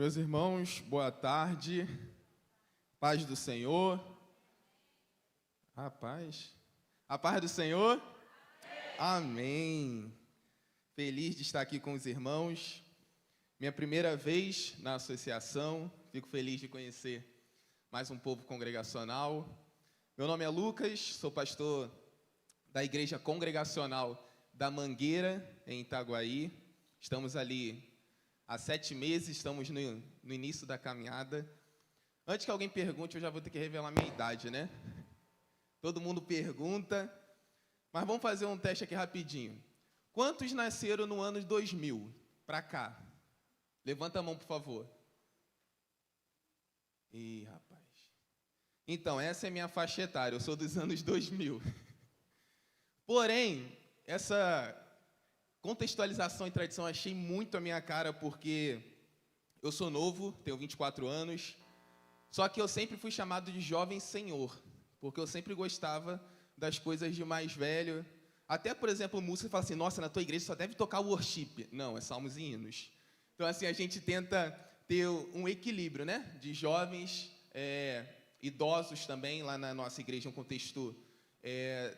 Meus irmãos, boa tarde, paz do Senhor. A paz do Senhor. Amém. Feliz de estar aqui com os irmãos. Minha primeira vez na associação, fico feliz de conhecer mais um povo congregacional. Meu nome é Lucas, sou pastor da Igreja Congregacional da Mangueira, em Itaguaí. Estamos ali há 7 meses, estamos no início da caminhada. Antes que alguém pergunte, eu já vou ter que revelar minha idade, né? Todo mundo pergunta, mas vamos fazer um teste aqui rapidinho. Quantos nasceram no ano de 2000? Pra cá. Levanta a mão, por favor. Ih, rapaz. Então, essa é minha faixa etária, eu sou dos anos 2000. Porém, essa contextualização e tradição achei muito a minha cara, porque eu sou novo, tenho 24 anos, só que eu sempre fui chamado de jovem senhor, porque eu sempre gostava das coisas de mais velho. Até, por exemplo, música fala assim, nossa, na tua igreja só deve tocar worship. Não, é salmos e hinos. Então, assim, a gente tenta ter um equilíbrio, né? De jovens, idosos também, lá na nossa igreja, um contexto,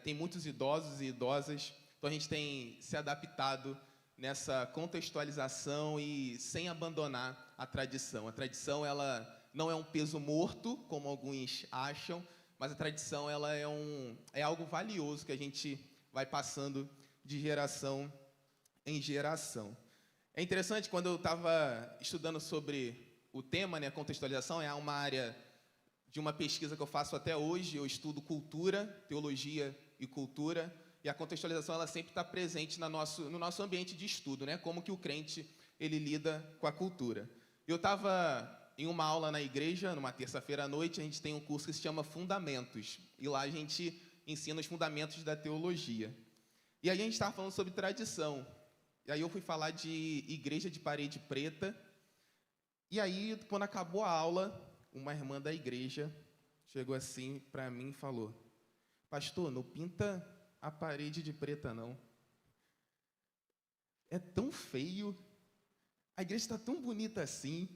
tem muitos idosos e idosas. Então, a gente tem se adaptado nessa contextualização e sem abandonar a tradição. A tradição, ela não é um peso morto, como alguns acham, mas a tradição, ela é algo valioso que a gente vai passando de geração em geração. É interessante, quando eu estava estudando sobre o tema, né, contextualização, é uma área de uma pesquisa que eu faço até hoje. Eu estudo cultura, teologia e cultura, e a contextualização ela sempre está presente no nosso ambiente de estudo, né? Como que o crente ele lida com a cultura. Eu estava em uma aula na igreja, numa terça-feira à noite, a gente tem um curso que se chama Fundamentos, e lá a gente ensina os fundamentos da teologia. E aí a gente estava falando sobre tradição, e aí eu fui falar de igreja de parede preta, e aí quando acabou a aula, uma irmã da igreja chegou assim para mim e falou, pastor, não pinta a parede de preta, não. É tão feio. A igreja está tão bonita assim.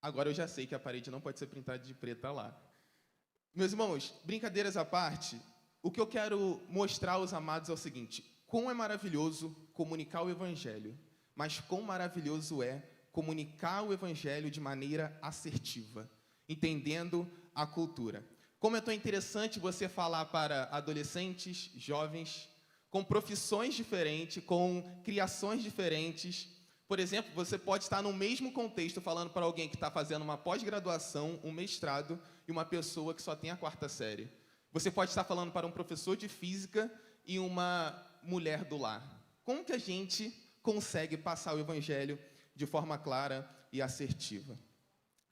Agora eu já sei que a parede não pode ser pintada de preta lá. Meus irmãos, brincadeiras à parte, o que eu quero mostrar aos amados é o seguinte, quão é maravilhoso comunicar o evangelho, mas quão maravilhoso é comunicar o evangelho de maneira assertiva, entendendo a cultura. Como é tão interessante você falar para adolescentes, jovens, com profissões diferentes, com criações diferentes. Por exemplo, você pode estar no mesmo contexto falando para alguém que está fazendo uma pós-graduação, um mestrado, e uma pessoa que só tem a 4ª série. Você pode estar falando para um professor de física e uma mulher do lar. Como que a gente consegue passar o evangelho de forma clara e assertiva?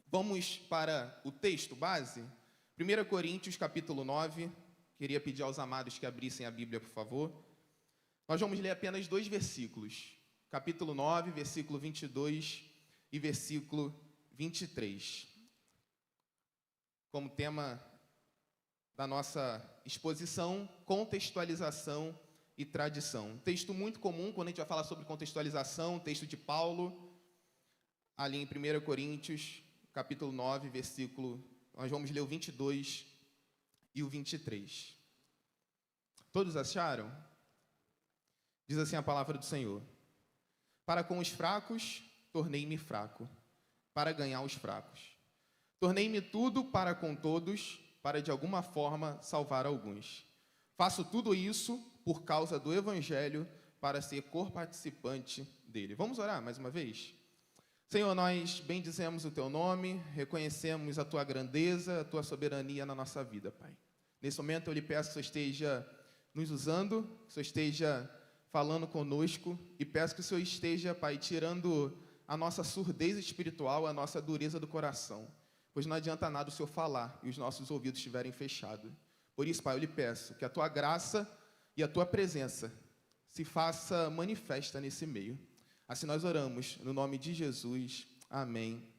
Vamos para o texto base? 1 Coríntios, capítulo 9, queria pedir aos amados que abrissem a Bíblia, por favor. Nós vamos ler apenas 2 versículos, capítulo 9, versículo 22 e versículo 23. Como tema da nossa exposição, contextualização e tradição. Um texto muito comum quando a gente vai falar sobre contextualização, texto de Paulo, ali em 1 Coríntios, capítulo 9, versículo nós vamos ler o 22 e o 23. Todos acharam? Diz assim a palavra do Senhor. Para com os fracos, tornei-me fraco, para ganhar os fracos. Tornei-me tudo para com todos, para de alguma forma salvar alguns. Faço tudo isso por causa do Evangelho, para ser co-participante dele. Vamos orar mais uma vez? Senhor, nós bendizemos o Teu nome, reconhecemos a Tua grandeza, a Tua soberania na nossa vida, Pai. Nesse momento eu lhe peço que o Senhor esteja nos usando, que o Senhor esteja falando conosco e peço que o Senhor esteja, Pai, tirando a nossa surdez espiritual, a nossa dureza do coração, pois não adianta nada o Senhor falar e os nossos ouvidos estiverem fechados. Por isso, Pai, eu lhe peço que a Tua graça e a Tua presença se faça manifesta nesse meio. Assim nós oramos, no nome de Jesus. Amém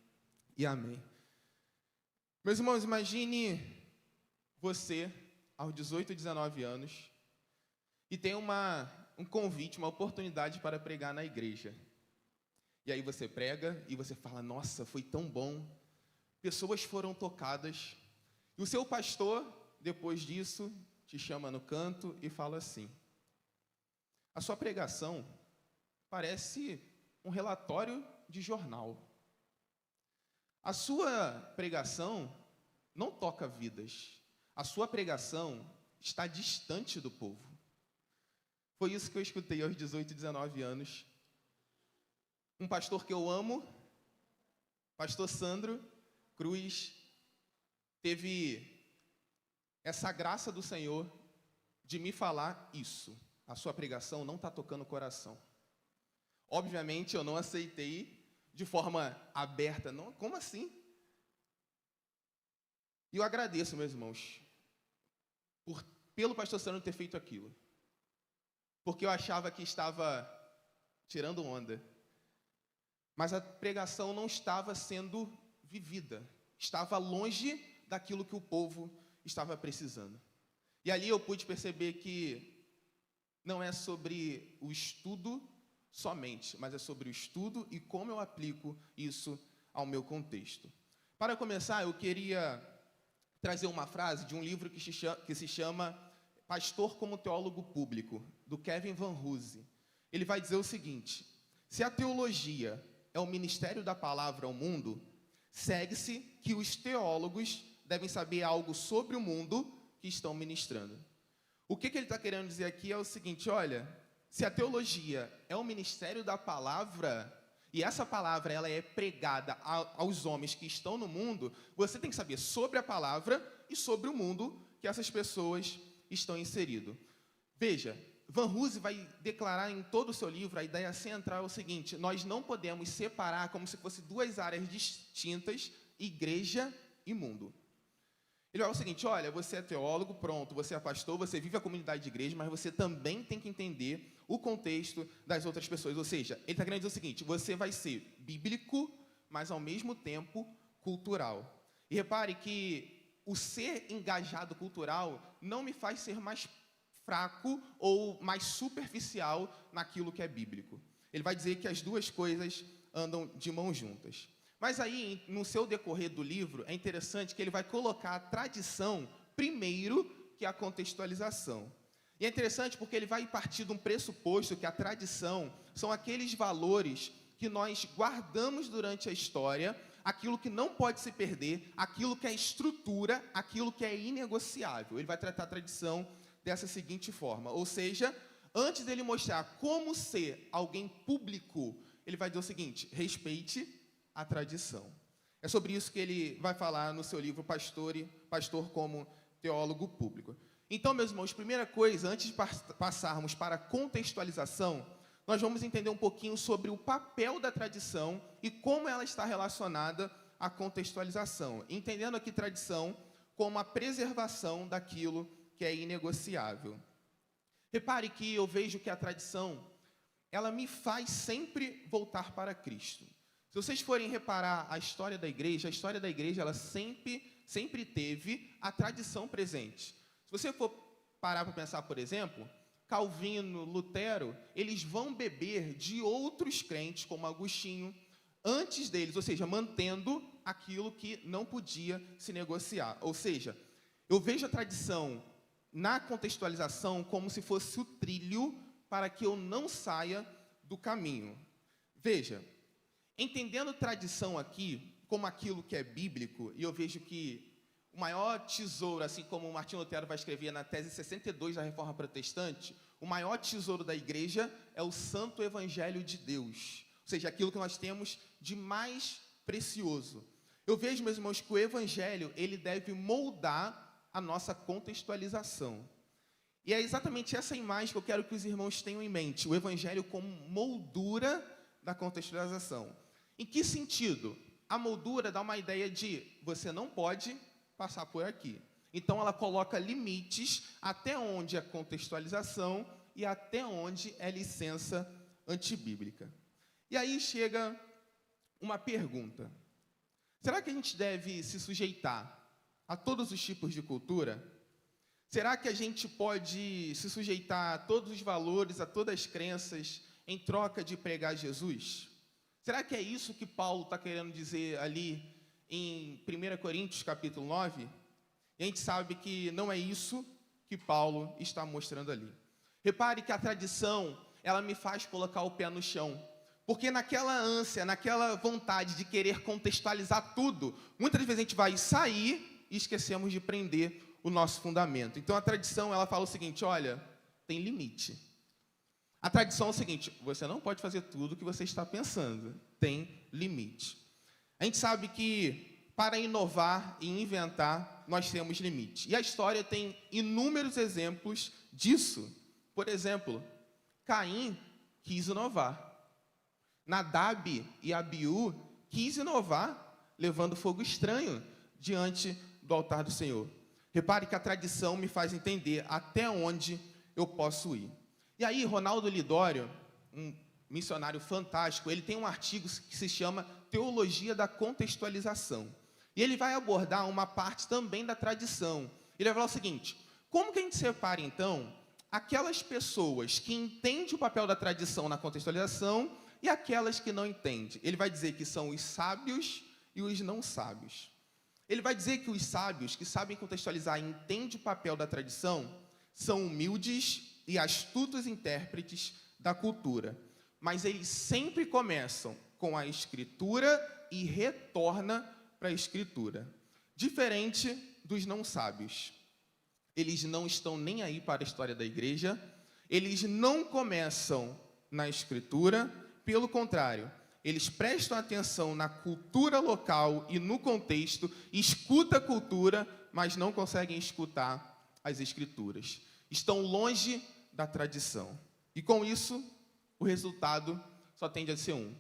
e amém. Meus irmãos, imagine você, aos 18, 19 anos, e tem um convite, uma oportunidade para pregar na igreja. E aí você prega e você fala, nossa, foi tão bom. Pessoas foram tocadas. E o seu pastor, depois disso, te chama no canto e fala assim, a sua pregação parece um relatório de jornal. A sua pregação não toca vidas. A sua pregação está distante do povo. Foi isso que eu escutei aos 18, 19 anos. Um pastor que eu amo, pastor Sandro Cruz, teve essa graça do Senhor de me falar isso. A sua pregação não está tocando o coração. Obviamente, eu não aceitei de forma aberta. Não, como assim? E eu agradeço, meus irmãos, pelo pastor Sandro ter feito aquilo. Porque eu achava que estava tirando onda. Mas a pregação não estava sendo vivida. Estava longe daquilo que o povo estava precisando. E ali eu pude perceber que não é sobre o estudo somente, mas é sobre o estudo e como eu aplico isso ao meu contexto. Para começar, eu queria trazer uma frase de um livro que se chama Pastor como Teólogo Público, do Kevin Van Hoosen. Ele vai dizer o seguinte, se a teologia é o ministério da palavra ao mundo, segue-se que os teólogos devem saber algo sobre o mundo que estão ministrando. O que ele está querendo dizer aqui é o seguinte, olha, se a teologia é o ministério da palavra, e essa palavra ela é pregada aos homens que estão no mundo, você tem que saber sobre a palavra e sobre o mundo que essas pessoas estão inseridas. Veja, Van Hoosen vai declarar em todo o seu livro, a ideia central é o seguinte, nós não podemos separar como se fossem duas áreas distintas, igreja e mundo. Ele fala o seguinte, olha, você é teólogo, pronto, você é pastor, você vive a comunidade de igreja, mas você também tem que entender o contexto das outras pessoas. Ou seja, ele está querendo dizer o seguinte, você vai ser bíblico, mas ao mesmo tempo cultural. E repare que o ser engajado cultural não me faz ser mais fraco ou mais superficial naquilo que é bíblico. Ele vai dizer que as duas coisas andam de mãos juntas. Mas aí, no seu decorrer do livro, é interessante que ele vai colocar a tradição primeiro que a contextualização. E é interessante porque ele vai partir de um pressuposto que a tradição são aqueles valores que nós guardamos durante a história, aquilo que não pode se perder, aquilo que é estrutura, aquilo que é inegociável. Ele vai tratar a tradição dessa seguinte forma, ou seja, antes dele mostrar como ser alguém público, ele vai dizer o seguinte, respeite a tradição. É sobre isso que ele vai falar no seu livro Pastor como Teólogo Público. Então, meus irmãos, primeira coisa, antes de passarmos para a contextualização, nós vamos entender um pouquinho sobre o papel da tradição e como ela está relacionada à contextualização, entendendo aqui tradição como a preservação daquilo que é inegociável. Repare que eu vejo que a tradição, ela me faz sempre voltar para Cristo. Se vocês forem reparar a história da igreja ela sempre teve a tradição presente. Se você for parar para pensar, por exemplo, Calvino, Lutero, eles vão beber de outros crentes, como Agostinho, antes deles, ou seja, mantendo aquilo que não podia se negociar. Ou seja, eu vejo a tradição na contextualização como se fosse o trilho para que eu não saia do caminho. Veja, entendendo tradição aqui como aquilo que é bíblico, e eu vejo que o maior tesouro, assim como Martinho Lutero vai escrever na tese 62 da Reforma Protestante, o maior tesouro da igreja é o Santo Evangelho de Deus, ou seja, aquilo que nós temos de mais precioso. Eu vejo, meus irmãos, que o Evangelho ele deve moldar a nossa contextualização. E é exatamente essa imagem que eu quero que os irmãos tenham em mente, o Evangelho como moldura da contextualização. Em que sentido? A moldura dá uma ideia de você não pode passar por aqui. Então, ela coloca limites até onde é contextualização e até onde é licença antibíblica. E aí chega uma pergunta. Será que a gente deve se sujeitar a todos os tipos de cultura? Será que a gente pode se sujeitar a todos os valores, a todas as crenças, em troca de pregar Jesus? Será que é isso que Paulo está querendo dizer ali em 1 Coríntios, capítulo 9? E a gente sabe que não é isso que Paulo está mostrando ali. Repare que a tradição, ela me faz colocar o pé no chão. Porque naquela ânsia, naquela vontade de querer contextualizar tudo, muitas vezes a gente vai sair e esquecemos de prender o nosso fundamento. Então a tradição, ela fala o seguinte, olha, tem limite. A tradição é o seguinte, você não pode fazer tudo o que você está pensando, tem limite. A gente sabe que para inovar e inventar, nós temos limite. E a história tem inúmeros exemplos disso. Por exemplo, Caim quis inovar. Nadab e Abiú quis inovar, levando fogo estranho diante do altar do Senhor. Repare que a tradição me faz entender até onde eu posso ir. E aí, Ronaldo Lidório, um missionário fantástico, ele tem um artigo que se chama Teologia da Contextualização. E ele vai abordar uma parte também da tradição. Ele vai falar o seguinte, como que a gente separa, então, aquelas pessoas que entendem o papel da tradição na contextualização e aquelas que não entendem? Ele vai dizer que são os sábios e os não sábios. Ele vai dizer que os sábios, que sabem contextualizar e entendem o papel da tradição, são humildes e astutos intérpretes da cultura. Mas eles sempre começam com a Escritura e retornam para a Escritura. Diferente dos não sábios. Eles não estão nem aí para a história da igreja, eles não começam na Escritura, pelo contrário, eles prestam atenção na cultura local e no contexto, escutam a cultura, mas não conseguem escutar as Escrituras. Estão longe da tradição. E com isso, o resultado só tende a ser um.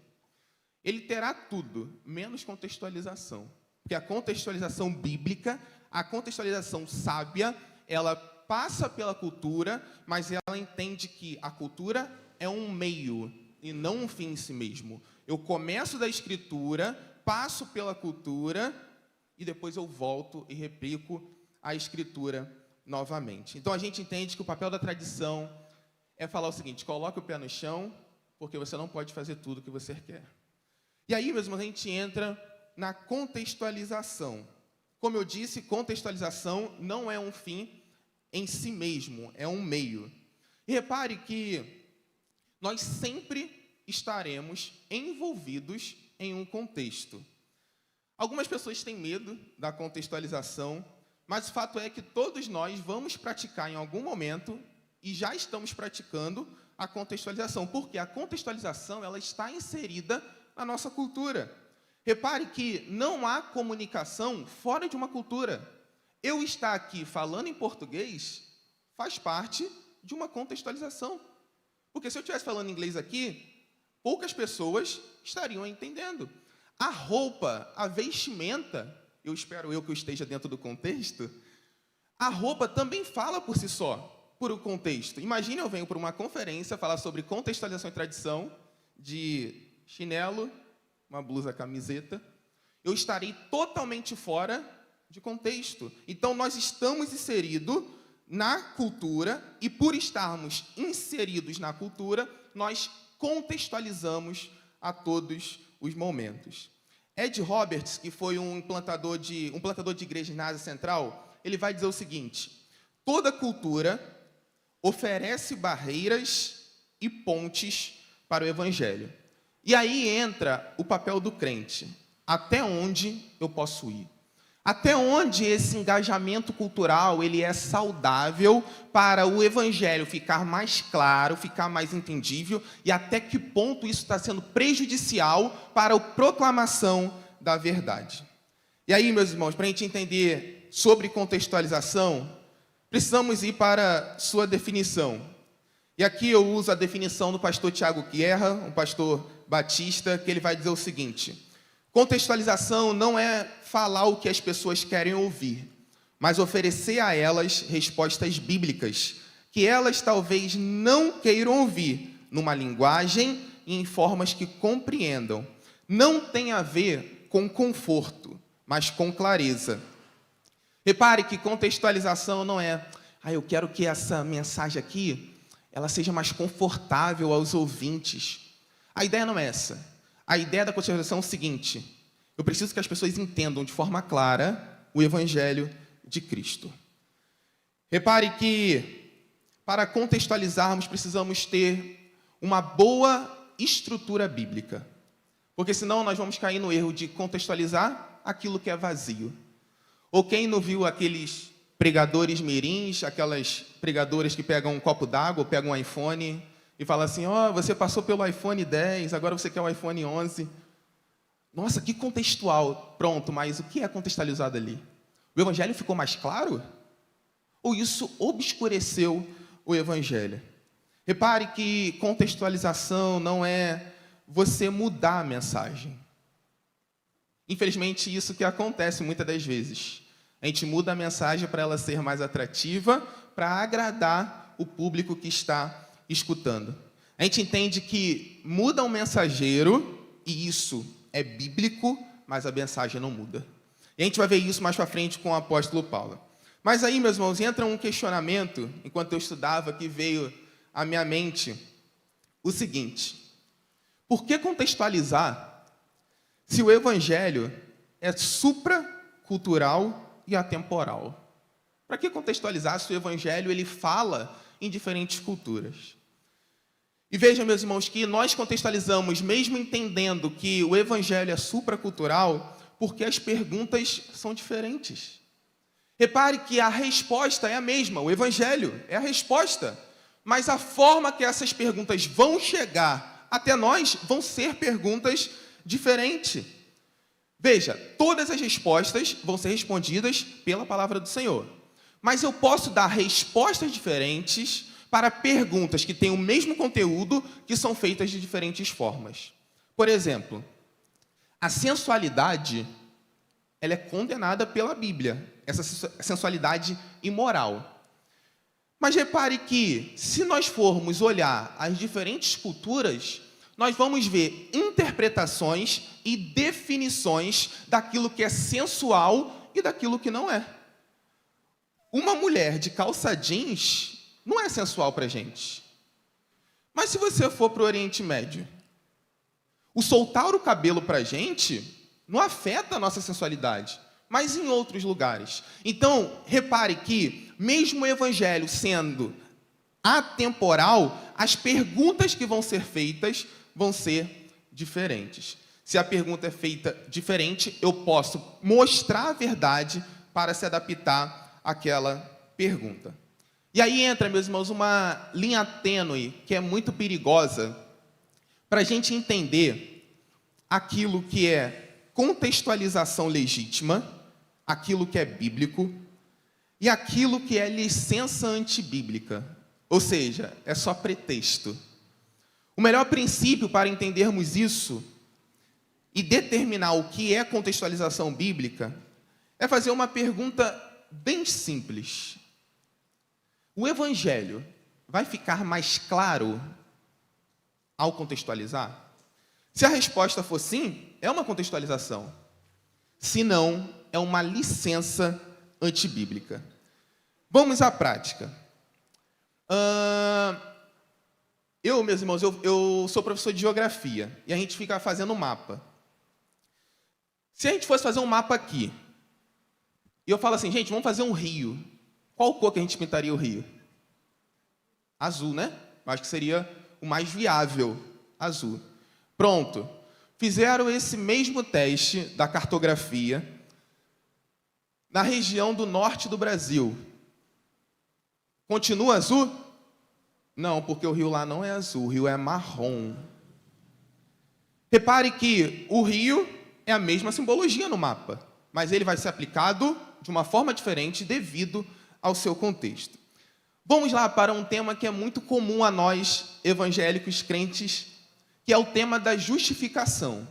Ele terá tudo, menos contextualização. Porque a contextualização bíblica, a contextualização sábia, ela passa pela cultura, mas ela entende que a cultura é um meio e não um fim em si mesmo. Eu começo da Escritura, passo pela cultura e depois eu volto e replico a Escritura novamente. Então a gente entende que o papel da tradição é falar o seguinte, coloque o pé no chão, porque você não pode fazer tudo o que você quer. E aí, meus irmãos, a gente entra na contextualização. Como eu disse, contextualização não é um fim em si mesmo, é um meio. E repare que nós sempre estaremos envolvidos em um contexto. Algumas pessoas têm medo da contextualização, mas o fato é que todos nós vamos praticar em algum momento, e já estamos praticando, a contextualização, porque a contextualização ela está inserida na nossa cultura. Repare que não há comunicação fora de uma cultura. Eu estar aqui falando em português faz parte de uma contextualização. Porque se eu estivesse falando inglês aqui, poucas pessoas estariam entendendo. A roupa, a vestimenta, eu espero que eu esteja dentro do contexto, a roupa também fala por si só, por o contexto. Imagine eu venho para uma conferência falar sobre contextualização e tradição, de chinelo, uma blusa, camiseta, eu estarei totalmente fora de contexto. Então, nós estamos inseridos na cultura e, por estarmos inseridos na cultura, nós contextualizamos a todos os momentos. Ed Roberts, que foi um plantador de igrejas na Ásia Central, ele vai dizer o seguinte, toda cultura oferece barreiras e pontes para o Evangelho. E aí entra o papel do crente. Até onde eu posso ir? Até onde esse engajamento cultural ele é saudável para o Evangelho ficar mais claro, ficar mais entendível, e até que ponto isso está sendo prejudicial para a proclamação da verdade. E aí, meus irmãos, para a gente entender sobre contextualização, precisamos ir para sua definição. E aqui eu uso a definição do pastor Tiago Guerra, um pastor batista, que ele vai dizer o seguinte, contextualização não é falar o que as pessoas querem ouvir, mas oferecer a elas respostas bíblicas, que elas talvez não queiram ouvir, numa linguagem e em formas que compreendam. Não tem a ver com conforto, mas com clareza. Repare que contextualização não é, eu quero que essa mensagem aqui, ela seja mais confortável aos ouvintes. A ideia não é essa. A ideia da contextualização é o seguinte: eu preciso que as pessoas entendam de forma clara o Evangelho de Cristo. Repare que, para contextualizarmos, precisamos ter uma boa estrutura bíblica. Porque senão nós vamos cair no erro de contextualizar aquilo que é vazio. Ou quem não viu aqueles pregadores mirins, aquelas pregadoras que pegam um copo d'água, ou pegam um iPhone e falam assim: ó, você passou pelo iPhone 10, agora você quer o iPhone 11. Nossa, que contextual. Pronto, mas o que é contextualizado ali? O Evangelho ficou mais claro? Ou isso obscureceu o Evangelho? Repare que contextualização não é você mudar a mensagem. Infelizmente, isso que acontece muitas das vezes. A gente muda a mensagem para ela ser mais atrativa, para agradar o público que está escutando. A gente entende que muda o mensageiro, e isso é bíblico, mas a mensagem não muda. E a gente vai ver isso mais para frente com o apóstolo Paulo. Mas aí, meus irmãos, entra um questionamento, enquanto eu estudava, que veio à minha mente o seguinte: por que contextualizar se o Evangelho é supracultural e atemporal? Para que contextualizar se o Evangelho ele fala em diferentes culturas? E vejam, meus irmãos, que nós contextualizamos, mesmo entendendo que o Evangelho é supracultural, porque as perguntas são diferentes. Repare que a resposta é a mesma, o Evangelho é a resposta, mas a forma que essas perguntas vão chegar até nós vão ser perguntas diferentes. Veja, todas as respostas vão ser respondidas pela palavra do Senhor. Mas eu posso dar respostas diferentes para perguntas que têm o mesmo conteúdo, que são feitas de diferentes formas. Por exemplo, a sensualidade, ela é condenada pela Bíblia, essa sensualidade imoral. Mas repare que, se nós formos olhar as diferentes culturas, nós vamos ver interpretações e definições daquilo que é sensual e daquilo que não é. Uma mulher de calça jeans não é sensual para a gente. Mas se você for para o Oriente Médio, o soltar o cabelo para a gente não afeta a nossa sensualidade, mas em outros lugares. Então, repare que, mesmo o Evangelho sendo atemporal, as perguntas que vão ser feitas vão ser diferentes. Se a pergunta é feita diferente, eu posso mostrar a verdade para se adaptar àquela pergunta. E aí entra, meus irmãos, uma linha tênue que é muito perigosa para a gente entender aquilo que é contextualização legítima, aquilo que é bíblico, e aquilo que é licença antibíblica, ou seja, é só pretexto. O melhor princípio para entendermos isso e determinar o que é contextualização bíblica é fazer uma pergunta bem simples. O Evangelho vai ficar mais claro ao contextualizar? Se a resposta for sim, é uma contextualização. Se não, é uma licença antibíblica. Vamos à prática. Meus irmãos, eu sou professor de geografia e a gente fica fazendo um mapa. Se a gente fosse fazer um mapa aqui, e eu falo assim, gente, vamos fazer um rio. Qual cor que a gente pintaria o rio? Azul, né? Eu acho que seria o mais viável, azul. Pronto. Fizeram esse mesmo teste da cartografia na região do norte do Brasil. Continua azul? Não, porque o rio lá não é azul, o rio é marrom. Repare que o rio é a mesma simbologia no mapa, mas ele vai ser aplicado de uma forma diferente devido ao seu contexto. Vamos lá para um tema que é muito comum a nós, evangélicos crentes, que é o tema da justificação.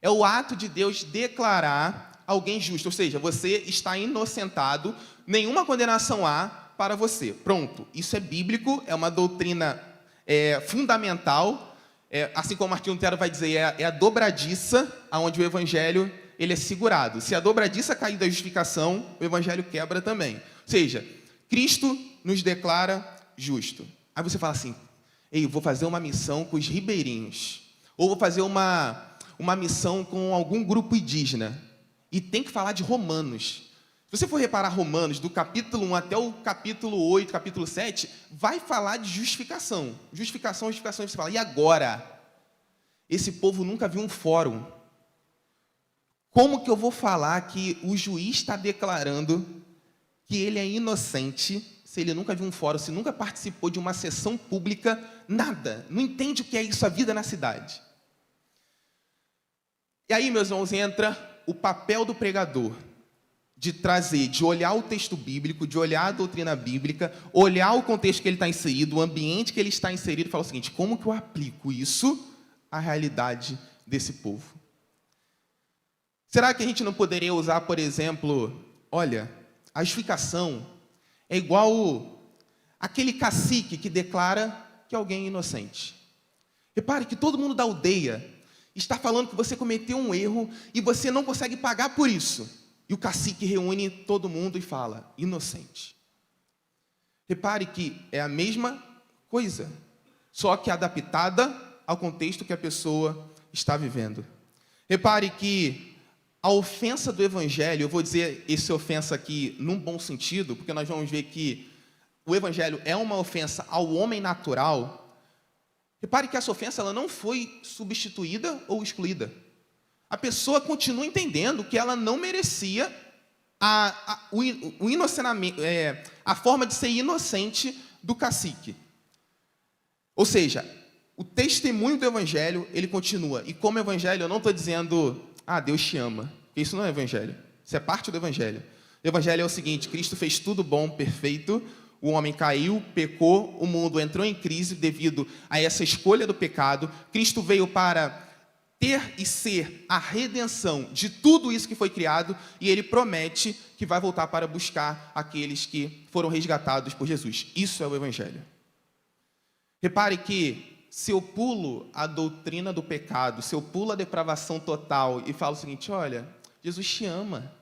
É o ato de Deus declarar alguém justo, ou seja, você está inocentado, nenhuma condenação há para você. Pronto, isso é bíblico, é uma doutrina fundamental, assim como Martinho Lutero vai dizer, é a dobradiça onde o evangelho ele é segurado. Se a dobradiça cair da justificação, o evangelho quebra também. Ou seja, Cristo nos declara justo. Aí você fala assim, ei, eu vou fazer uma missão com os ribeirinhos. Ou vou fazer uma missão com algum grupo indígena. E tem que falar de Romanos. Se você for reparar Romanos, do capítulo 1 até o capítulo 8, capítulo 7, vai falar de justificação. Justificação, justificação. E você fala, e agora? Esse povo nunca viu um fórum. Como que eu vou falar que o juiz está declarando que ele é inocente se ele nunca viu um fórum, se nunca participou de uma sessão pública, nada, não entende o que é isso, a vida na cidade. E aí, meus irmãos, entra o papel do pregador, de trazer, de olhar o texto bíblico, de olhar a doutrina bíblica, olhar o contexto que ele está inserido, o ambiente que ele está inserido, e falar o seguinte, como que eu aplico isso à realidade desse povo? Será que a gente não poderia usar, por exemplo, olha, a justificação é igual aquele cacique que declara que alguém é inocente. Repare que todo mundo da aldeia está falando que você cometeu um erro e você não consegue pagar por isso. E o cacique reúne todo mundo e fala, inocente. Repare que é a mesma coisa, só que adaptada ao contexto que a pessoa está vivendo. Repare que a ofensa do Evangelho, eu vou dizer essa ofensa aqui num bom sentido, porque nós vamos ver que o Evangelho é uma ofensa ao homem natural. Repare que essa ofensa ela não foi substituída ou excluída. A pessoa continua entendendo que ela não merecia o inocentamento, a forma de ser inocente do cacique. Ou seja, o testemunho do Evangelho, ele continua. E como Evangelho, eu não estou dizendo... Deus te ama. Isso não é Evangelho. Isso é parte do Evangelho. O Evangelho é o seguinte, Cristo fez tudo bom, perfeito, o homem caiu, pecou, o mundo entrou em crise devido a essa escolha do pecado. Cristo veio para ter e ser a redenção de tudo isso que foi criado e ele promete que vai voltar para buscar aqueles que foram resgatados por Jesus. Isso é o Evangelho. Repare que se eu pulo a doutrina do pecado, se eu pulo a depravação total e falo o seguinte, olha, Jesus te ama,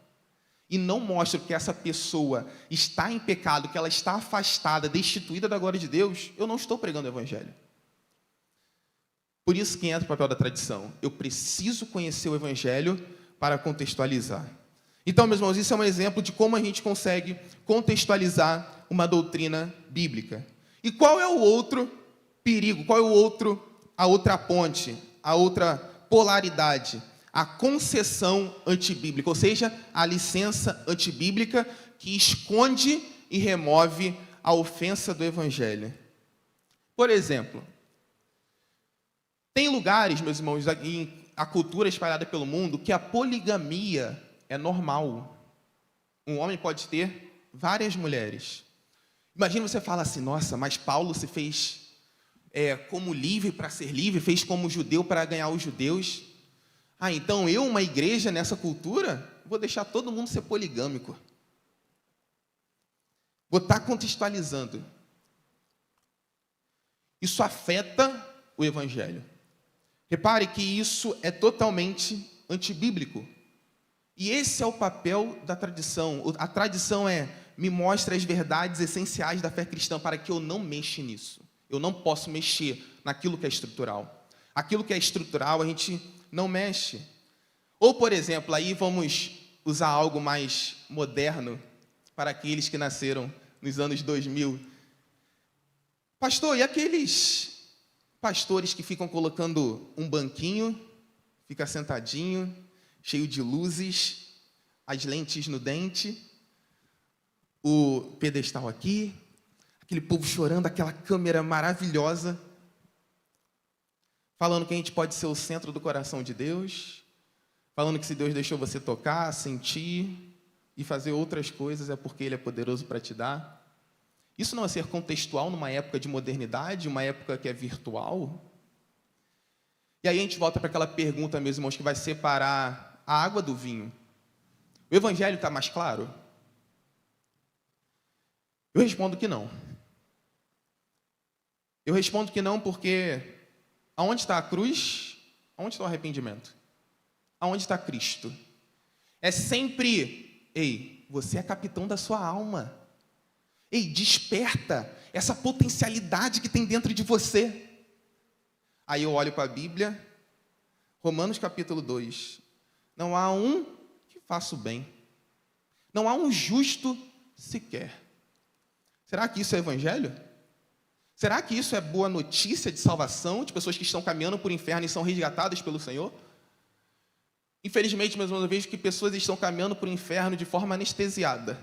e não mostro que essa pessoa está em pecado, que ela está afastada, destituída da glória de Deus, eu não estou pregando o Evangelho. Por isso que entra o papel da tradição. Eu preciso conhecer o Evangelho para contextualizar. Então, meus irmãos, isso é um exemplo de como a gente consegue contextualizar uma doutrina bíblica. E qual é o outro perigo? Qual é a outra ponte, a outra polaridade? A concessão antibíblica, ou seja, a licença antibíblica que esconde e remove a ofensa do Evangelho. Por exemplo, tem lugares, meus irmãos, em a cultura espalhada pelo mundo, que a poligamia é normal. Um homem pode ter várias mulheres. Imagina você falar assim, nossa, mas Paulo se fez como livre para ser livre, fez como judeu para ganhar os judeus. Então eu, uma igreja nessa cultura, vou deixar todo mundo ser poligâmico. Vou estar contextualizando. Isso afeta o Evangelho. Repare que isso é totalmente antibíblico. E esse é o papel da tradição. A tradição me mostra as verdades essenciais da fé cristã para que eu não mexa nisso. Eu não posso mexer naquilo que é estrutural. Aquilo que é estrutural, a gente não mexe. Ou, por exemplo, aí vamos usar algo mais moderno para aqueles que nasceram nos anos 2000. Pastor, e aqueles pastores que ficam colocando um banquinho, fica sentadinho, cheio de luzes, as lentes no dente, o pedestal aqui, aquele povo chorando, aquela câmera maravilhosa, falando que a gente pode ser o centro do coração de Deus, falando que se Deus deixou você tocar, sentir e fazer outras coisas é porque Ele é poderoso para te dar. Isso não é ser contextual numa época de modernidade, uma época que é virtual? E aí a gente volta para aquela pergunta, meus irmãos, que vai separar a água do vinho. O Evangelho está mais claro? Eu respondo que não. Eu respondo que não porque aonde está a cruz? Aonde está o arrependimento? Aonde está Cristo? É sempre, você é capitão da sua alma. Desperta essa potencialidade que tem dentro de você. Aí eu olho para a Bíblia Romanos capítulo 2. Não há um que faça o bem. Não há um justo sequer. Será que isso é evangelho? Será que isso é boa notícia de salvação, de pessoas que estão caminhando por inferno e são resgatadas pelo Senhor? Infelizmente, meus irmãos, eu vejo que pessoas estão caminhando por inferno de forma anestesiada.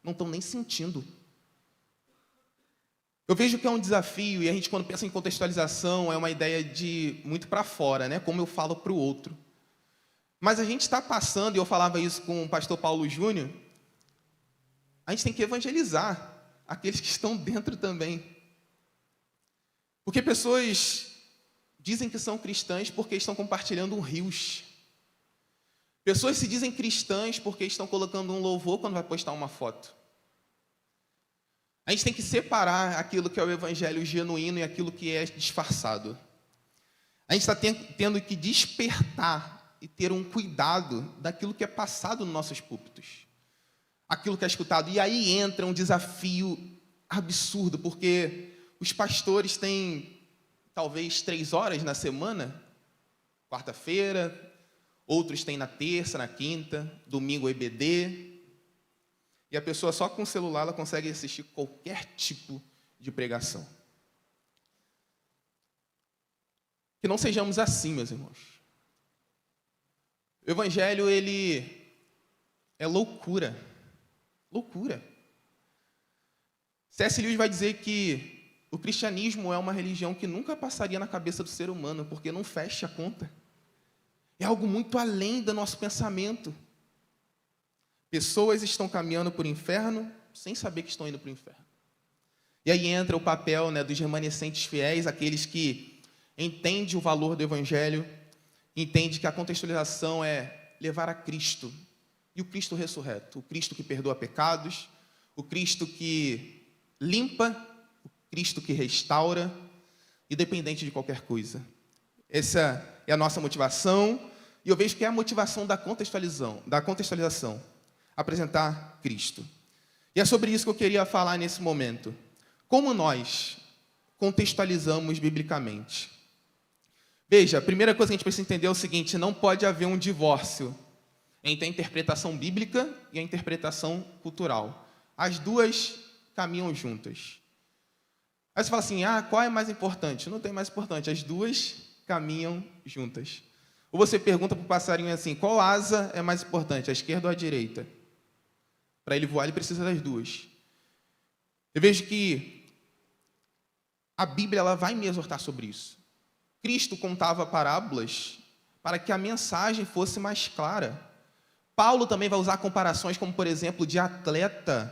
Não estão nem sentindo. Eu vejo que é um desafio, e a gente, quando pensa em contextualização, é uma ideia de muito para fora, né? Como eu falo para o outro. Mas a gente está passando, e eu falava isso com o pastor Paulo Júnior, a gente tem que evangelizar aqueles que estão dentro também. Porque pessoas dizem que são cristãs porque estão compartilhando rios. Pessoas se dizem cristãs porque estão colocando um louvor quando vai postar uma foto. A gente tem que separar aquilo que é o evangelho genuíno e aquilo que é disfarçado. A gente está tendo que despertar e ter um cuidado daquilo que é passado nos nossos púlpitos. Aquilo que é escutado. E aí entra um desafio absurdo, porque os pastores têm talvez 3 horas na semana, quarta-feira, outros têm na terça, na quinta, domingo EBD. E a pessoa só com o celular ela consegue assistir qualquer tipo de pregação. Que não sejamos assim, meus irmãos. O evangelho, ele é loucura. Loucura. C.S. Lewis vai dizer que o cristianismo é uma religião que nunca passaria na cabeça do ser humano, porque não fecha a conta. É algo muito além do nosso pensamento. Pessoas estão caminhando por inferno sem saber que estão indo para o inferno. E aí entra o papel, né, dos remanescentes fiéis, aqueles que entendem o valor do evangelho, entendem que a contextualização é levar a Cristo. E o Cristo ressurreto, o Cristo que perdoa pecados, o Cristo que limpa, o Cristo que restaura, independente de qualquer coisa. Essa é a nossa motivação, e eu vejo que é a motivação da contextualização. Apresentar Cristo. E é sobre isso que eu queria falar nesse momento. Como nós contextualizamos biblicamente? Veja, a primeira coisa que a gente precisa entender é o seguinte: não pode haver um divórcio entre a interpretação bíblica e a interpretação cultural. As duas caminham juntas. Aí você fala assim, qual é mais importante? Não tem mais importante, as duas caminham juntas. Ou você pergunta para o passarinho assim, qual asa é mais importante, a esquerda ou a direita? Para ele voar, ele precisa das duas. Eu vejo que a Bíblia ela vai me exortar sobre isso. Cristo contava parábolas para que a mensagem fosse mais clara. Paulo também vai usar comparações como, por exemplo, de atleta.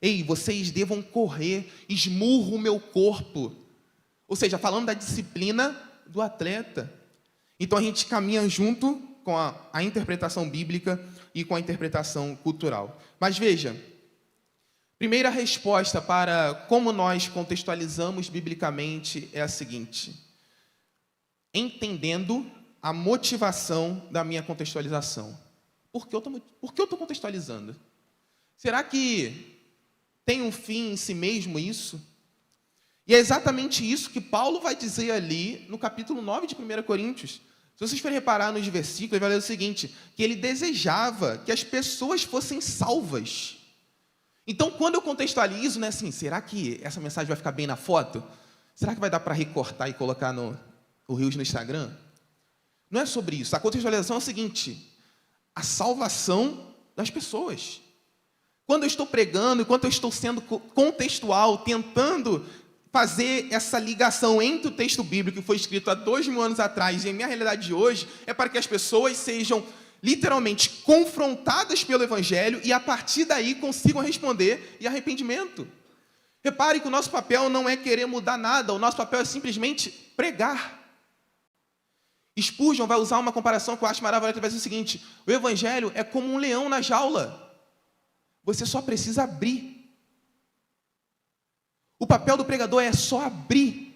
Ei, vocês devam correr, esmurro o meu corpo. Ou seja, falando da disciplina do atleta. Então, a gente caminha junto com a interpretação bíblica e com a interpretação cultural. Mas veja, primeira resposta para como nós contextualizamos biblicamente é a seguinte: entendendo a motivação da minha contextualização. Por que eu estou contextualizando? Será que tem um fim em si mesmo isso? E é exatamente isso que Paulo vai dizer ali no capítulo 9 de 1 Coríntios. Se vocês forem reparar nos versículos, vai ler o seguinte, que ele desejava que as pessoas fossem salvas. Então, quando eu contextualizo, né, assim, será que essa mensagem vai ficar bem na foto? Será que vai dar para recortar e colocar o Rios no Instagram? Não é sobre isso. A contextualização é o seguinte: a salvação das pessoas. Quando eu estou pregando, enquanto eu estou sendo contextual, tentando fazer essa ligação entre o texto bíblico que foi escrito há 2000 anos atrás e a minha realidade de hoje, é para que as pessoas sejam literalmente confrontadas pelo Evangelho e a partir daí consigam responder em arrependimento. Repare que o nosso papel não é querer mudar nada, o nosso papel é simplesmente pregar. Spurgeon vai usar uma comparação que eu acho maravilhosa, que vai dizer o seguinte: o Evangelho é como um leão na jaula. Você só precisa abrir. O papel do pregador é só abrir.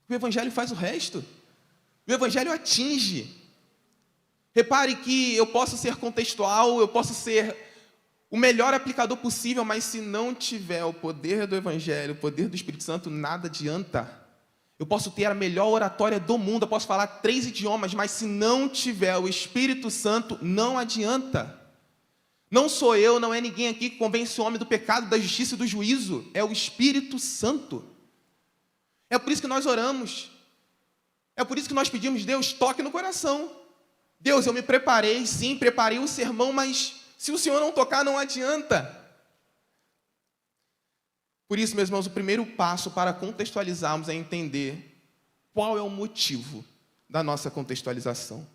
O Evangelho faz o resto. O Evangelho atinge. Repare que eu posso ser contextual, eu posso ser o melhor aplicador possível, mas se não tiver o poder do Evangelho, o poder do Espírito Santo, nada adianta. Eu posso ter a melhor oratória do mundo, eu posso falar 3 idiomas, mas se não tiver o Espírito Santo, não adianta. Não sou eu, não é ninguém aqui que convence o homem do pecado, da justiça e do juízo. É o Espírito Santo. É por isso que nós oramos. É por isso que nós pedimos, Deus, toque no coração. Deus, eu me preparei, sim, preparei o sermão, mas se o Senhor não tocar, não adianta. Por isso, meus irmãos, o primeiro passo para contextualizarmos é entender qual é o motivo da nossa contextualização.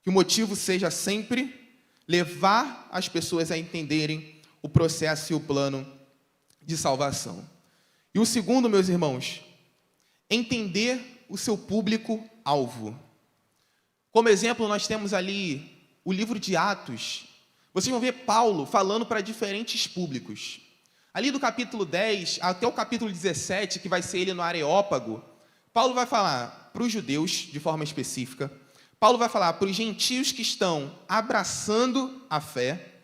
Que o motivo seja sempre levar as pessoas a entenderem o processo e o plano de salvação. E o segundo, meus irmãos, entender o seu público-alvo. Como exemplo, nós temos ali o livro de Atos. Vocês vão ver Paulo falando para diferentes públicos. Ali do capítulo 10 até o capítulo 17, que vai ser ele no Areópago, Paulo vai falar para os judeus, de forma específica. Paulo vai falar para os gentios que estão abraçando a fé.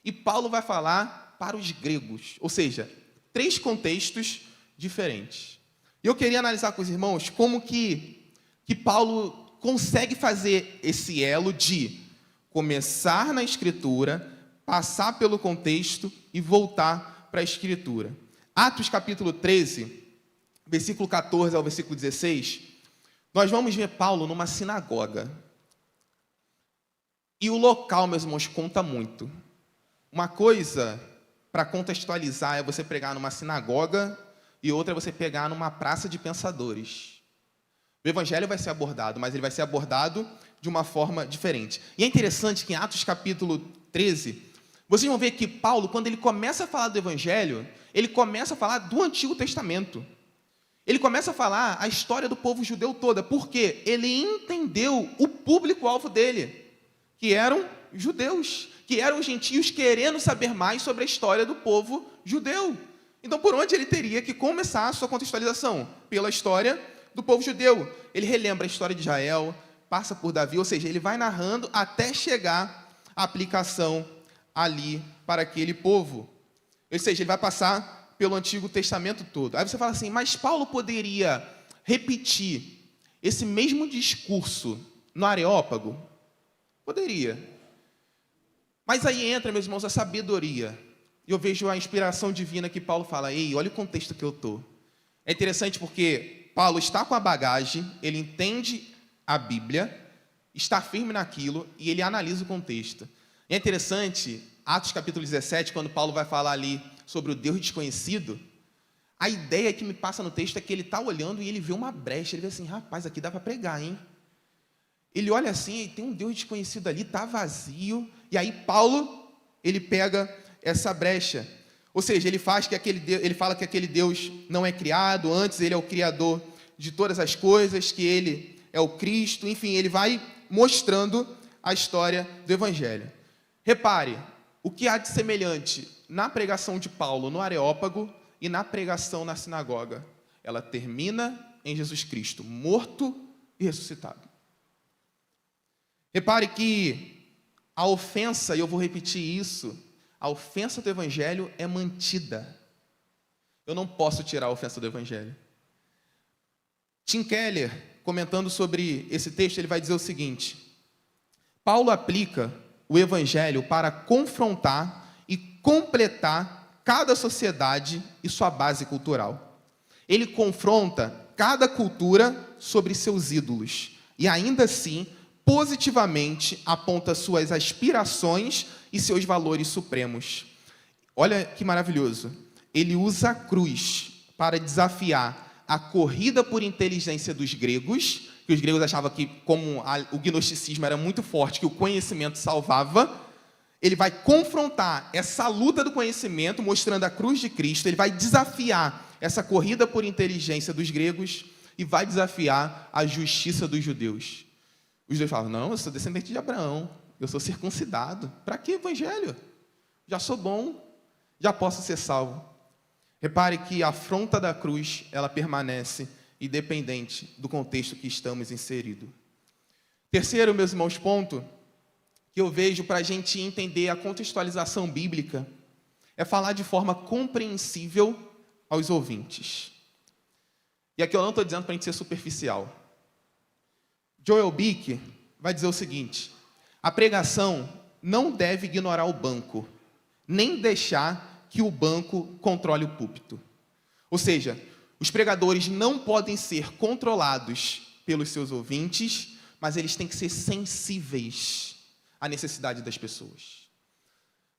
E Paulo vai falar para os gregos. Ou seja, 3 contextos diferentes. E eu queria analisar com os irmãos como que Paulo consegue fazer esse elo de começar na Escritura, passar pelo contexto e voltar para a Escritura. Atos capítulo 13, versículo 14 ao versículo 16, nós vamos ver Paulo numa sinagoga. E o local, meus irmãos, conta muito. Uma coisa, para contextualizar, é você pregar numa sinagoga e outra é você pegar numa praça de pensadores. O evangelho vai ser abordado, mas ele vai ser abordado de uma forma diferente. E é interessante que em Atos capítulo 13, vocês vão ver que Paulo, quando ele começa a falar do evangelho, ele começa a falar do Antigo Testamento. Ele começa a falar a história do povo judeu toda, porque ele entendeu o público-alvo dele, que eram judeus, que eram gentios querendo saber mais sobre a história do povo judeu. Então, por onde ele teria que começar a sua contextualização? Pela história do povo judeu. Ele relembra a história de Israel, passa por Davi, ou seja, ele vai narrando até chegar à aplicação ali para aquele povo. Ou seja, ele vai passar pelo Antigo Testamento todo. Aí você fala assim, mas Paulo poderia repetir esse mesmo discurso no Areópago? Poderia. Mas aí entra, meus irmãos, a sabedoria. E eu vejo a inspiração divina que Paulo fala, ei, olha o contexto que eu estou. É interessante porque Paulo está com a bagagem, ele entende a Bíblia, está firme naquilo e ele analisa o contexto. E é interessante, Atos capítulo 17, quando Paulo vai falar ali sobre o Deus desconhecido, a ideia que me passa no texto é que ele está olhando e ele vê uma brecha, ele vê assim, rapaz, aqui dá para pregar, hein? Ele olha assim, e tem um Deus desconhecido ali, está vazio, e aí Paulo, ele pega essa brecha. Ou seja, ele fala que aquele Deus não é criado, antes ele é o criador de todas as coisas, que ele é o Cristo, enfim, ele vai mostrando a história do Evangelho. Repare, o que há de semelhante na pregação de Paulo no Areópago e na pregação na sinagoga? Ela termina em Jesus Cristo, morto e ressuscitado. Repare que a ofensa, e eu vou repetir isso, a ofensa do Evangelho é mantida. Eu não posso tirar a ofensa do Evangelho. Tim Keller, comentando sobre esse texto, ele vai dizer o seguinte: Paulo aplica o Evangelho para confrontar e completar cada sociedade e sua base cultural. Ele confronta cada cultura sobre seus ídolos e, ainda assim, positivamente aponta suas aspirações e seus valores supremos. Olha que maravilhoso. Ele usa a cruz para desafiar a corrida por inteligência dos gregos, que os gregos achavam que, como o gnosticismo era muito forte, que o conhecimento salvava. Ele vai confrontar essa luta do conhecimento, mostrando a cruz de Cristo. Ele vai desafiar essa corrida por inteligência dos gregos e vai desafiar a justiça dos judeus. Os judeus falam, não, eu sou descendente de Abraão, eu sou circuncidado. Para que evangelho? Já sou bom, já posso ser salvo. Repare que a afronta da cruz, ela permanece independente do contexto que estamos inseridos. Terceiro, meus irmãos, ponto que eu vejo para a gente entender a contextualização bíblica é falar de forma compreensível aos ouvintes. E aqui eu não estou dizendo para a gente ser superficial. Joel Bick vai dizer o seguinte: a pregação não deve ignorar o banco, nem deixar que o banco controle o púlpito. Ou seja, os pregadores não podem ser controlados pelos seus ouvintes, mas eles têm que ser sensíveis à necessidade das pessoas.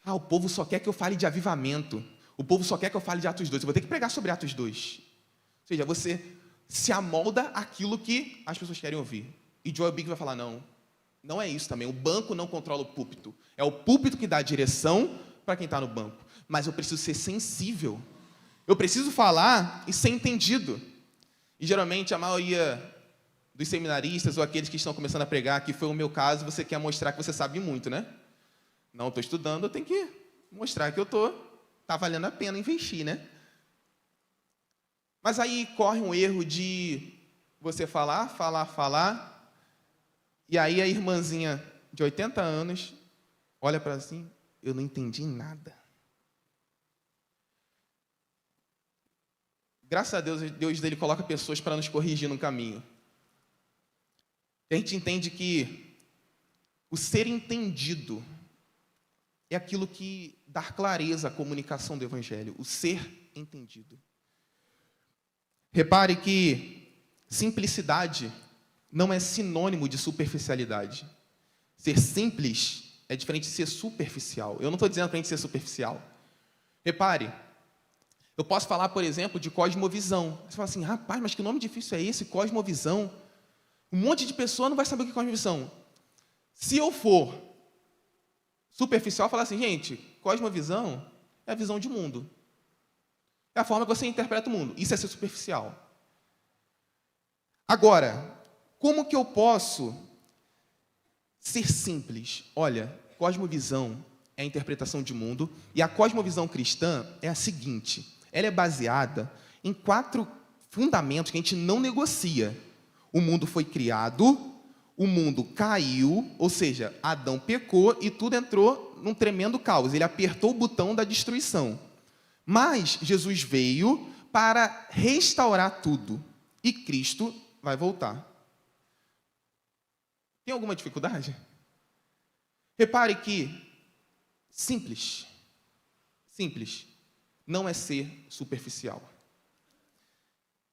O povo só quer que eu fale de avivamento. O povo só quer que eu fale de Atos 2. Eu vou ter que pregar sobre Atos 2. Ou seja, você se amolda aquilo que as pessoas querem ouvir. E Joel Bick vai falar, não é isso também. O banco não controla o púlpito. É o púlpito que dá a direção para quem está no banco. Mas eu preciso ser sensível. Eu preciso falar e ser entendido. E geralmente a maioria dos seminaristas ou aqueles que estão começando a pregar, que foi o meu caso, você quer mostrar que você sabe muito, né? Não, estou estudando, eu tenho que mostrar que está valendo a pena investir, né? Mas aí corre um erro de você falar, e aí a irmãzinha de 80 anos olha para assim, eu não entendi nada. Graças a Deus, Deus dele coloca pessoas para nos corrigir no caminho. E a gente entende que o ser entendido é aquilo que dá clareza à comunicação do Evangelho, o ser entendido. Repare que simplicidade não é sinônimo de superficialidade. Ser simples é diferente de ser superficial. Eu não estou dizendo para a gente ser superficial. Repare, eu posso falar, por exemplo, de cosmovisão. Você fala assim, rapaz, mas que nome difícil é esse, cosmovisão? Um monte de pessoa não vai saber o que é cosmovisão. Se eu for superficial, falar assim, gente, cosmovisão é a visão de mundo. É a forma que você interpreta o mundo. Isso é ser superficial. Agora, como que eu posso ser simples? Olha, cosmovisão é a interpretação de mundo, e a cosmovisão cristã é a seguinte, ela é baseada em 4 fundamentos que a gente não negocia. O mundo foi criado, o mundo caiu, ou seja, Adão pecou e tudo entrou num tremendo caos. Ele apertou o botão da destruição. Mas Jesus veio para restaurar tudo. E Cristo vai voltar. Tem alguma dificuldade? Repare que simples não é ser superficial.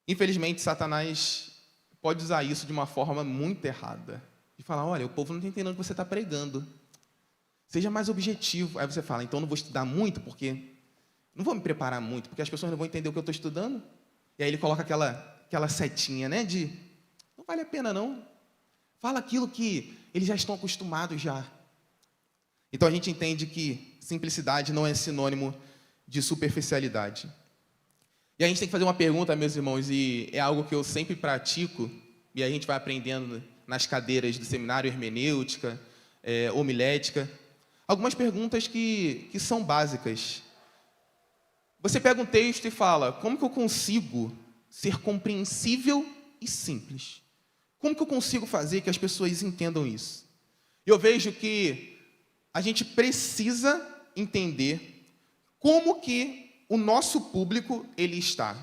Infelizmente, Satanás pode usar isso de uma forma muito errada. E falar, olha, o povo não está entendendo o que você está pregando. Seja mais objetivo. Aí você fala, então não vou estudar muito, porque não vou me preparar muito, porque as pessoas não vão entender o que eu estou estudando. E aí ele coloca aquela setinha, né, de não vale a pena não. Fala aquilo que eles já estão acostumados já. Então a gente entende que simplicidade não é sinônimo de superficialidade. E a gente tem que fazer uma pergunta, meus irmãos, e é algo que eu sempre pratico, e a gente vai aprendendo nas cadeiras do seminário hermenêutica, homilética. Algumas perguntas que são básicas. Você pega um texto e fala, como que eu consigo ser compreensível e simples? Como que eu consigo fazer que as pessoas entendam isso? Eu vejo que a gente precisa entender como que o nosso público ele está.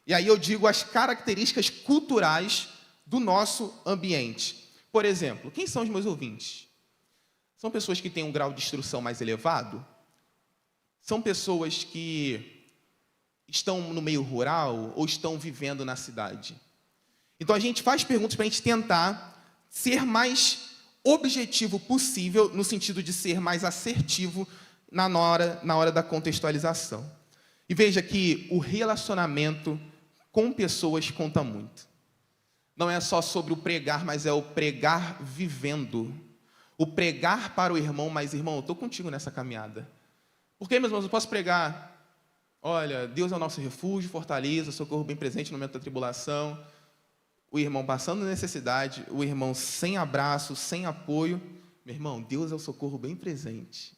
E aí eu digo as características culturais do nosso ambiente. Por exemplo, quem são os meus ouvintes? São pessoas que têm um grau de instrução mais elevado? São pessoas que estão no meio rural ou estão vivendo na cidade? Então a gente faz perguntas para a gente tentar ser mais objetivo possível, no sentido de ser mais assertivo na hora da contextualização. E veja que o relacionamento com pessoas conta muito. Não é só sobre o pregar, mas é o pregar vivendo. O pregar para o irmão, mas irmão, eu estou contigo nessa caminhada. Porque, meus irmãos, eu posso pregar, olha, Deus é o nosso refúgio, fortaleza, socorro bem presente no momento da tribulação. O irmão passando necessidade, o irmão sem abraço, sem apoio. Meu irmão, Deus é o socorro bem presente.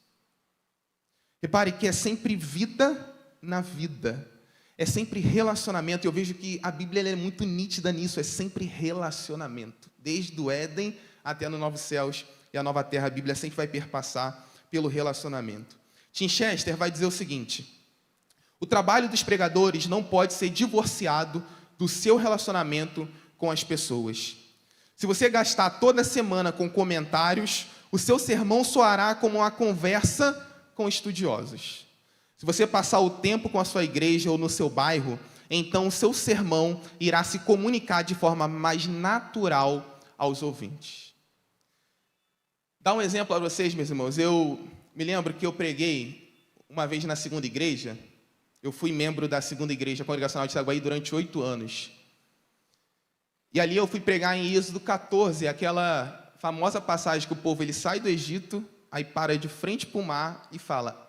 Repare que é sempre vida na vida. É sempre relacionamento. Eu vejo que a Bíblia é muito nítida nisso. É sempre relacionamento. Desde o Éden até no Novos Céus e a Nova Terra, a Bíblia sempre vai perpassar pelo relacionamento. Tim Chester vai dizer o seguinte: o trabalho dos pregadores não pode ser divorciado do seu relacionamento com as pessoas. Se você gastar toda semana com comentários, o seu sermão soará como uma conversa com estudiosos. Se você passar o tempo com a sua igreja ou no seu bairro, então o seu sermão irá se comunicar de forma mais natural aos ouvintes. Dá um exemplo para vocês, meus irmãos. Eu me lembro que eu preguei uma vez na segunda igreja. Eu fui membro da segunda igreja congregacional de Itaguaí durante 8 anos. E ali eu fui pregar em Êxodo 14, aquela famosa passagem que o povo ele sai do Egito, aí para de frente para o mar e fala,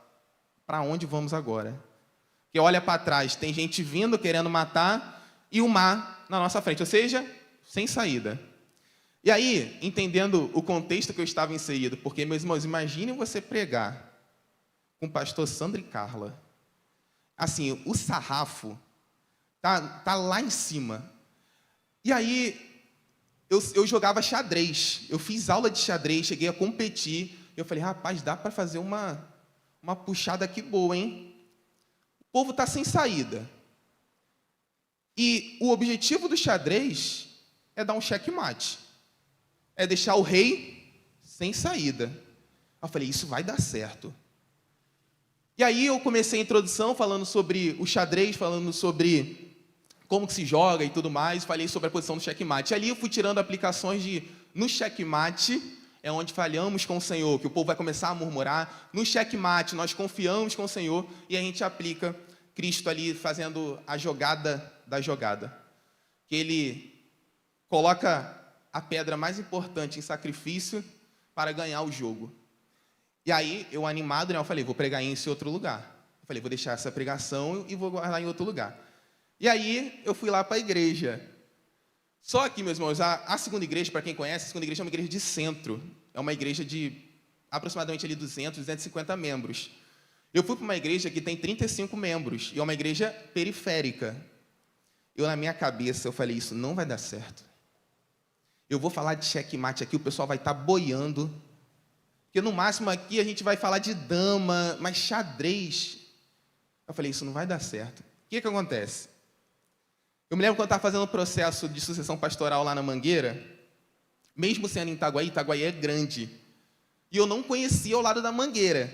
para onde vamos agora? Que olha para trás, tem gente vindo querendo matar e o mar na nossa frente, ou seja, sem saída. E aí, entendendo o contexto que eu estava inserido, porque, meus irmãos, imaginem você pregar com o pastor Sandro e Carla. Assim, o sarrafo tá lá em cima. E aí, eu jogava xadrez. Eu fiz aula de xadrez, cheguei a competir. Eu falei, rapaz, dá para fazer uma puxada aqui boa, hein? O povo está sem saída. E o objetivo do xadrez é dar um checkmate. É deixar o rei sem saída. Eu falei, isso vai dar certo. E aí eu comecei a introdução falando sobre o xadrez, falando sobre como que se joga e tudo mais, falei sobre a posição do checkmate. Ali eu fui tirando aplicações de, no checkmate, é onde falhamos com o Senhor, que o povo vai começar a murmurar. No checkmate, nós confiamos com o Senhor e a gente aplica Cristo ali fazendo a jogada da jogada. Que ele coloca a pedra mais importante em sacrifício para ganhar o jogo. E aí, eu animado, né, eu falei, vou pregar em esse outro lugar. Eu falei, vou deixar essa pregação e vou guardar em outro lugar. E aí, eu fui lá para a igreja. Só que, meus irmãos, a segunda igreja, para quem conhece, a segunda igreja é uma igreja de centro. É uma igreja de aproximadamente ali 200, 250 membros. Eu fui para uma igreja que tem 35 membros, e é uma igreja periférica. Eu, na minha cabeça, eu falei, isso não vai dar certo. Eu vou falar de checkmate aqui, o pessoal vai estar boiando. Porque, no máximo, aqui a gente vai falar de dama, mas xadrez. Eu falei, isso não vai dar certo. O que acontece? Eu me lembro quando eu estava fazendo o processo de sucessão pastoral lá na Mangueira, mesmo sendo em Itaguaí, Itaguaí é grande, e eu não conhecia ao lado da Mangueira.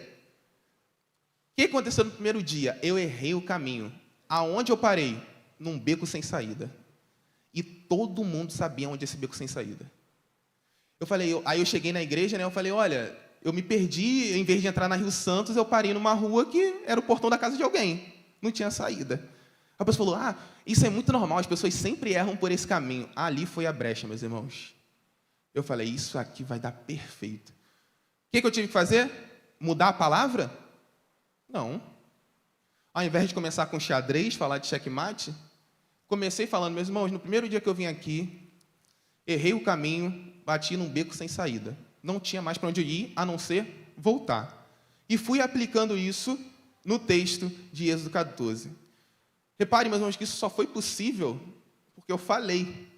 O que aconteceu no primeiro dia? Eu errei o caminho. Aonde eu parei? Num beco sem saída. E todo mundo sabia onde é esse beco sem saída. Eu falei, aí eu cheguei na igreja, né? Eu falei, olha, eu me perdi, em vez de entrar na Rio Santos, eu parei numa rua que era o portão da casa de alguém. Não tinha saída. A pessoa falou, isso é muito normal, as pessoas sempre erram por esse caminho. Ali foi a brecha, meus irmãos. Eu falei, isso aqui vai dar perfeito. O que eu tive que fazer? Mudar a palavra? Não. Ao invés de começar com xadrez, falar de checkmate, comecei falando, meus irmãos, no primeiro dia que eu vim aqui, errei o caminho, bati num beco sem saída. Não tinha mais para onde ir, a não ser voltar. E fui aplicando isso no texto de Êxodo 14. Reparem, meus irmãos, que isso só foi possível porque eu falei.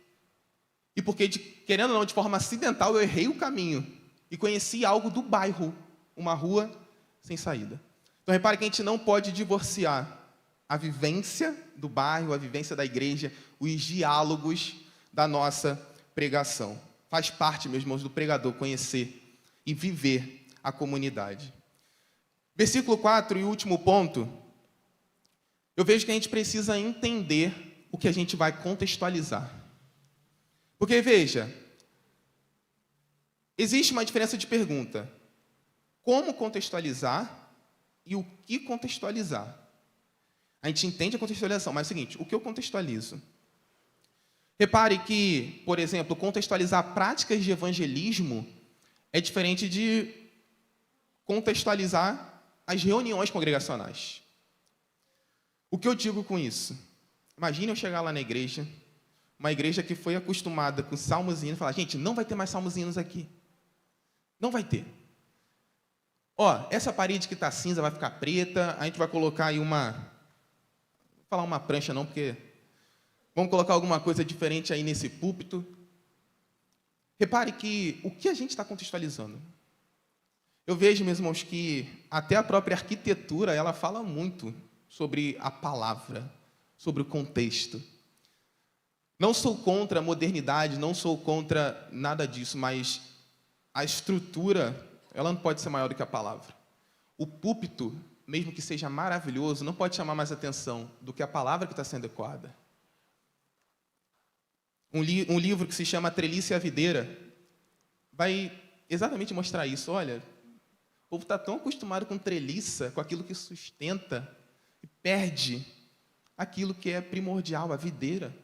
E porque, querendo ou não, de forma acidental, eu errei o caminho. E conheci algo do bairro, uma rua sem saída. Então, repare que a gente não pode divorciar a vivência do bairro, a vivência da igreja, os diálogos da nossa pregação. Faz parte, meus irmãos, do pregador conhecer e viver a comunidade. Versículo 4 e último ponto. Eu vejo que a gente precisa entender o que a gente vai contextualizar. Porque, veja, existe uma diferença de pergunta. Como contextualizar e o que contextualizar? A gente entende a contextualização, mas é o seguinte, o que eu contextualizo? Repare que, por exemplo, contextualizar práticas de evangelismo é diferente de contextualizar as reuniões congregacionais. O que eu digo com isso? Imagine eu chegar lá na igreja, uma igreja que foi acostumada com salmos e hinos, e falar, gente, não vai ter mais salmos e hinos aqui. Não vai ter. Essa parede que está cinza vai ficar preta, a gente vai colocar aí uma... Não vou falar uma prancha não, porque... Vamos colocar alguma coisa diferente aí nesse púlpito. Repare que o que a gente está contextualizando? Eu vejo, meus irmãos, que até a própria arquitetura, ela fala muito sobre a palavra, sobre o contexto. Não sou contra a modernidade, não sou contra nada disso, mas a estrutura, ela não pode ser maior do que a palavra. O púlpito, mesmo que seja maravilhoso, não pode chamar mais atenção do que a palavra que está sendo ecoada. Um livro que se chama A Treliça e a Videira vai exatamente mostrar isso. Olha, o povo está tão acostumado com treliça, com aquilo que sustenta, e perde aquilo que é primordial, a videira.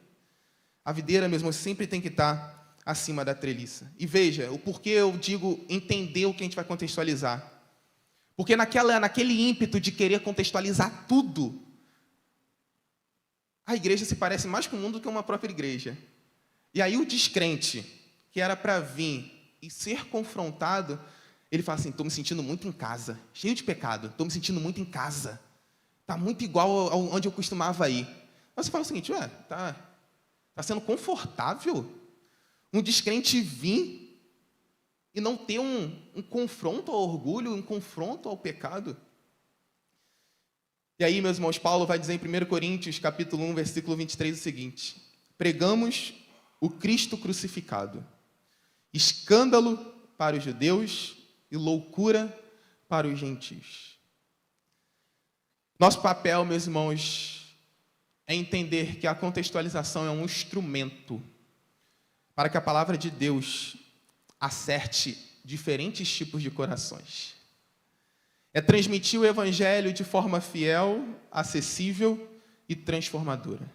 A videira mesmo sempre tem que estar acima da treliça. E veja, o porquê eu digo entender o que a gente vai contextualizar. Porque naquele ímpeto de querer contextualizar tudo, a igreja se parece mais com o mundo do que uma própria igreja. E aí o descrente, que era para vir e ser confrontado, ele fala assim, estou me sentindo muito em casa, cheio de pecado, estou me sentindo muito em casa. Está muito igual ao onde eu costumava ir. Mas você fala o seguinte, está sendo confortável um descrente vir e não ter um confronto ao orgulho, um confronto ao pecado? E aí, meus irmãos, Paulo vai dizer em 1 Coríntios, capítulo 1, versículo 23, o seguinte: pregamos o Cristo crucificado, escândalo para os judeus e loucura para os gentios. Nosso papel, meus irmãos, é entender que a contextualização é um instrumento para que a palavra de Deus acerte diferentes tipos de corações. É transmitir o evangelho de forma fiel, acessível e transformadora.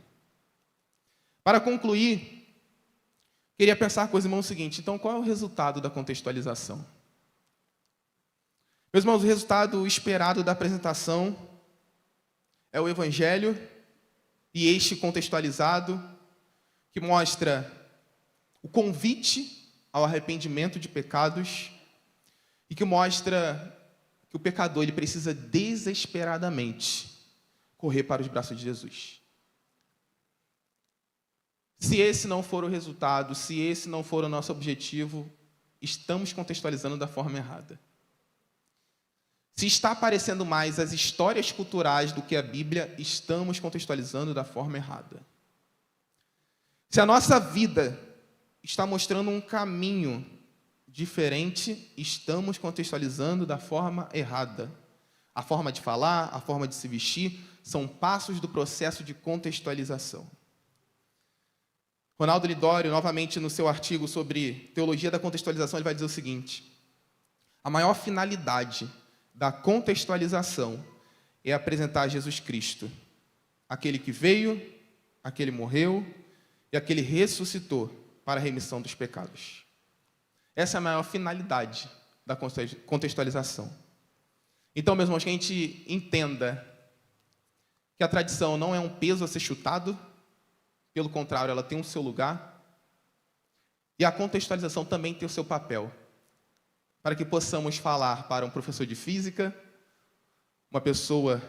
Para concluir, queria pensar com os irmãos o seguinte: então, qual é o resultado da contextualização? Meus irmãos, o resultado esperado da apresentação é o evangelho, e este contextualizado, que mostra o convite ao arrependimento de pecados e que mostra que o pecador ele precisa desesperadamente correr para os braços de Jesus. Se esse não for o resultado, se esse não for o nosso objetivo, estamos contextualizando da forma errada. Se está aparecendo mais as histórias culturais do que a Bíblia, estamos contextualizando da forma errada. Se a nossa vida está mostrando um caminho diferente, estamos contextualizando da forma errada. A forma de falar, a forma de se vestir, são passos do processo de contextualização. Ronaldo Lidório, novamente no seu artigo sobre teologia da contextualização, ele vai dizer o seguinte: a maior finalidade da contextualização é apresentar Jesus Cristo, aquele que veio, aquele morreu e aquele ressuscitou para a remissão dos pecados. Essa é a maior finalidade da contextualização. Então, meus irmãos, que a gente entenda que a tradição não é um peso a ser chutado, pelo contrário, ela tem o seu lugar, e a contextualização também tem o seu papel, para que possamos falar para um professor de física, uma pessoa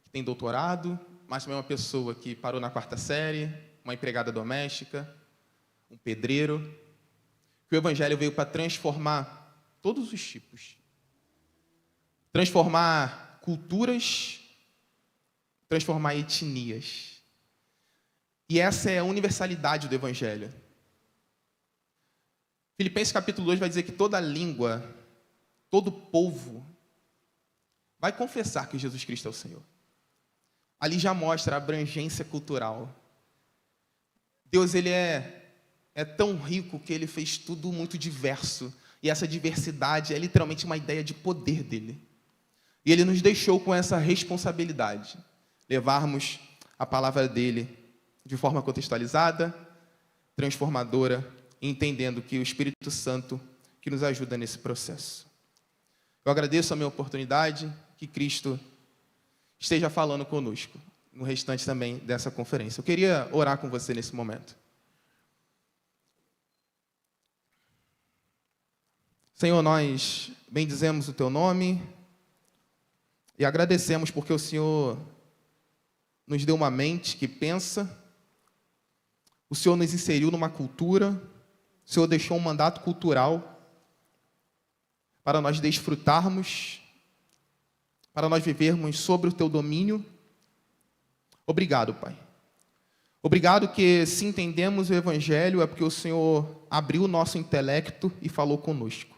que tem doutorado, mas também uma pessoa que parou na 4ª série, uma empregada doméstica, um pedreiro, que o evangelho veio para transformar todos os tipos. Transformar culturas, transformar etnias. E essa é a universalidade do evangelho. Filipenses capítulo 2 vai dizer que toda língua, todo povo, vai confessar que Jesus Cristo é o Senhor. Ali já mostra a abrangência cultural. Deus, ele é tão rico que ele fez tudo muito diverso. E essa diversidade é literalmente uma ideia de poder dele. E ele nos deixou com essa responsabilidade, levarmos a palavra dele de forma contextualizada, transformadora, entendendo que o Espírito Santo que nos ajuda nesse processo. Eu agradeço a minha oportunidade, que Cristo esteja falando conosco no restante também dessa conferência. Eu queria orar com você nesse momento. Senhor, nós bendizemos o Teu nome e agradecemos porque o Senhor nos deu uma mente que pensa, o Senhor nos inseriu numa cultura, o Senhor deixou um mandato cultural para nós desfrutarmos, para nós vivermos sobre o Teu domínio. Obrigado, Pai. Obrigado que, se entendemos o Evangelho, é porque o Senhor abriu o nosso intelecto e falou conosco.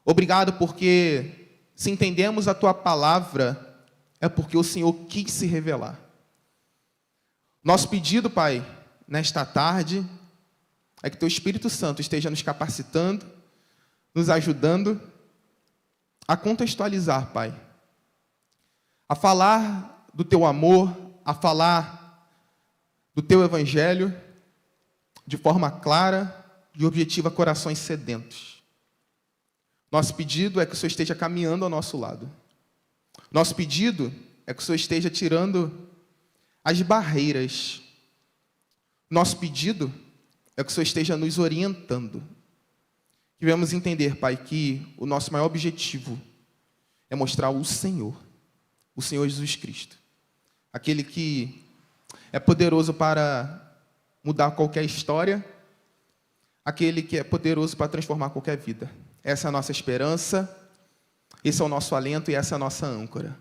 Obrigado porque, se entendemos a Tua palavra, é porque o Senhor quis se revelar. Nosso pedido, Pai, nesta tarde, é que Teu Espírito Santo esteja nos capacitando, nos ajudando a contextualizar, Pai, a falar do Teu amor, a falar do Teu Evangelho, de forma clara e objetiva, corações sedentos. Nosso pedido é que o Senhor esteja caminhando ao nosso lado. Nosso pedido é que o Senhor esteja tirando as barreiras. Nosso pedido é que o Senhor esteja nos orientando. Que venhamos entender, Pai, que o nosso maior objetivo é mostrar o Senhor Jesus Cristo. Aquele que é poderoso para mudar qualquer história, aquele que é poderoso para transformar qualquer vida. Essa é a nossa esperança, esse é o nosso alento e essa é a nossa âncora.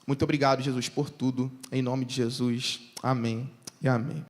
Muito obrigado, Jesus, por tudo. Em nome de Jesus, amém e amém.